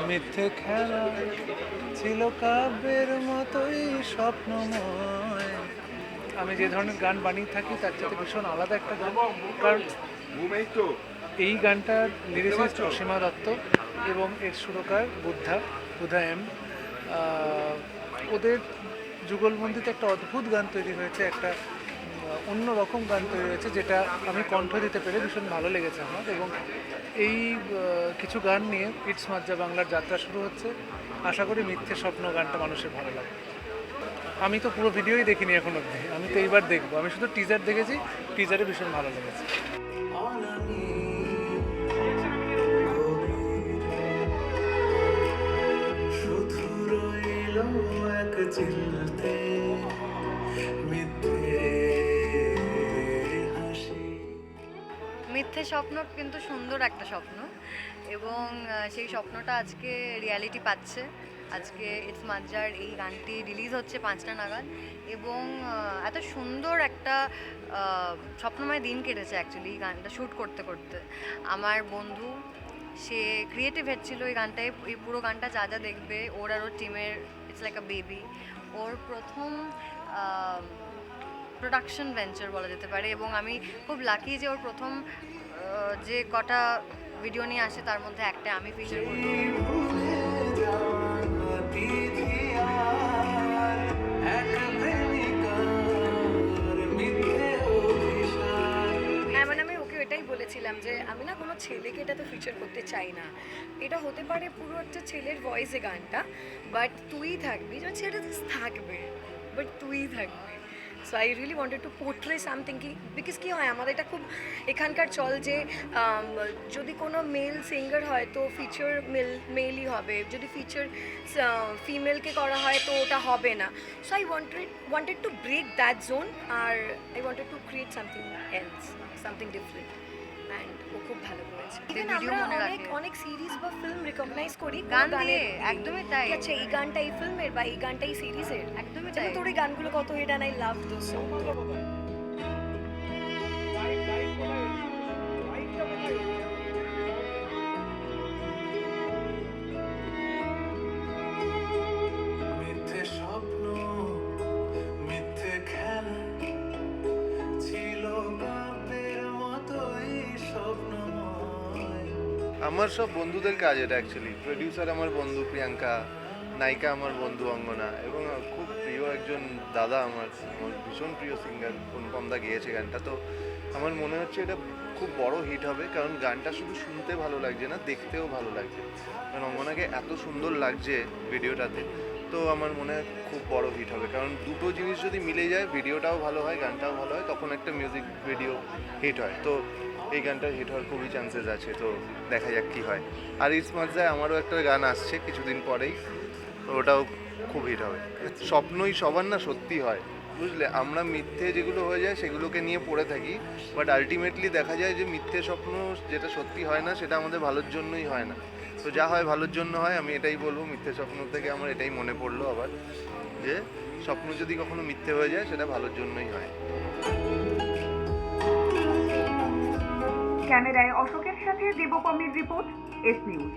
মিথ্যে খেলা ছিল কাব্যের মতোই স্বপ্নময়। আমি যে ধরনের গান বানিয়ে থাকি তার সাথে ভীষণ আলাদা একটা গান, কারণ এই গানটার লিরিসিস্ট অসীমা দত্ত এবং এর সুরকার বুদ্ধা এম। ওদের যুগলবন্দিতে একটা অদ্ভুত গান তৈরি হয়েছে, একটা অন্য রকম গান তৈরি হয়েছে, যেটা আমি কণ্ঠ দিতে পেরে ভীষণ ভালো লেগেছে আমার। এবং এই কিছু গান নিয়ে ইটস মাজ্জা বাংলার যাত্রা শুরু হচ্ছে। আশা করি মিথ্যে স্বপ্ন গানটা মানুষের ভালো লাগে। আমি তো পুরো ভিডিওই দেখিনি এখন অবধি, আমি তো এইবার দেখবো। আমি শুধু টিজার দেখেছি, টিজারে ভীষণ ভালো লেগেছে। মিথ্যে স্বপ্ন কিন্তু সুন্দর একটা স্বপ্ন, এবং সেই স্বপ্নটা আজকে রিয়ালিটি পাচ্ছে। আজকে ইটস মাজ্জার এই গানটি রিলিজ হচ্ছে 5টা নাগাদ, এবং এত সুন্দর একটা স্বপ্নময় দিন কেটেছে অ্যাকচুয়ালি এই গানটা শ্যুট করতে করতে। আমার বন্ধু, সে ক্রিয়েটিভ হেড ছিল এই গানটায়। এই পুরো গানটা যা যা দেখবে, ওর আর ওর টিমের ইটস লাইক আ বেবি। ওর প্রথম প্রোডাকশন ভেঞ্চার বলা যেতে পারে, এবং আমি খুব লাকি যে ওর প্রথম যে কটা ভিডিও নিয়ে আসে তার মধ্যে একটা আমি ফিচার করব। হ্যাঁ, মানে আমি ওকে এটাই বলেছিলাম যে আমি না কোনো ছেলেকে এটাতে ফিচার করতে চাই না। এটা হতে পারে পুরো একটা ছেলের ভয়েসে গানটা, বাট তুই থাকবি, যে ছেলেটা থাকবে বাট তুই থাকবি। So I really wanted to portray something, কি বিকজ কী হয় আমাদের এটা খুব এখানকার চল যে যদি কোনো মেল সিঙ্গার হয় তো ফিচার মেলই হবে, যদি ফিচার ফিমেলকে করা হয় তো ওটা হবে না। So I wanted to break that zone, আর I wanted to create something else, something different. And ও খুব ভালো করেছে। ইভেন আমরা অনেক সিরিজ বা ফিল্ম রিকগনাইজ করি গান দিয়ে, একদমই তাই। আচ্ছা এই গানটা এই ফিল্মের বা এই গানটা এই সিরিজের, একদমই তাই। তোর এই গানগুলো কত hit, and I love those so. মিথ্যে স্বপ্ন, মিথ্যে খেলা ছিল কাব্যের মতোই স্বপ্নময়। আমার সব বন্ধুদের কাজ এটা অ্যাকচুয়ালি। প্রডিউসার আমার বন্ধু প্রিয়াঙ্কা, নায়িকা আমার বন্ধু অঙ্গনা, এবং খুব প্রিয় একজন দাদা আমার ভীষণ প্রিয় সিঙ্গার অনুপম দা গেয়েছে গানটা। তো আমার মনে হচ্ছে এটা খুব বড় হিট হবে, কারণ গানটা শুধু শুনতে ভালো লাগছে না, দেখতেও ভালো লাগছে। কারণ অঙ্গনাকে এত সুন্দর লাগছে ভিডিওটাতে, তো আমার মনে হয় খুব বড় হিট হবে। কারণ দুটো জিনিস যদি মিলে যায়, ভিডিওটাও ভালো হয়, গানটাও ভালো হয়, তখন একটা মিউজিক ভিডিও হিট হয়। তো এই গানটা হিট হওয়ার খুবই চান্সেস আছে, তো দেখা যাক কী হয়। আর ইটস মাজ্জায় আমারও একটা গান আসছে কিছুদিন পরেই, তো ওটাও খুব হিট হবে। স্বপ্নই সবার না সত্যি হয়, বুঝলে? আমরা মিথ্যে যেগুলো হয়ে যায় সেগুলোকে নিয়ে পড়ে থাকি, বাট আলটিমেটলি দেখা যায় যে মিথ্যে স্বপ্ন যেটা সত্যি হয় না সেটা আমাদের ভালোর জন্যই হয় না। তো যা হয় ভালোর জন্য হয়, আমি এটাই বলবো। মিথ্যে স্বপ্ন থেকে আমার এটাই মনে পড়লো আবার, যে স্বপ্ন যদি কখনো মিথ্যে হয়ে যায় সেটা ভালোর জন্যই হয়। ক্যামেরায় অশোকের সাথে দেবপমের রিপোর্ট, এস নিউজ।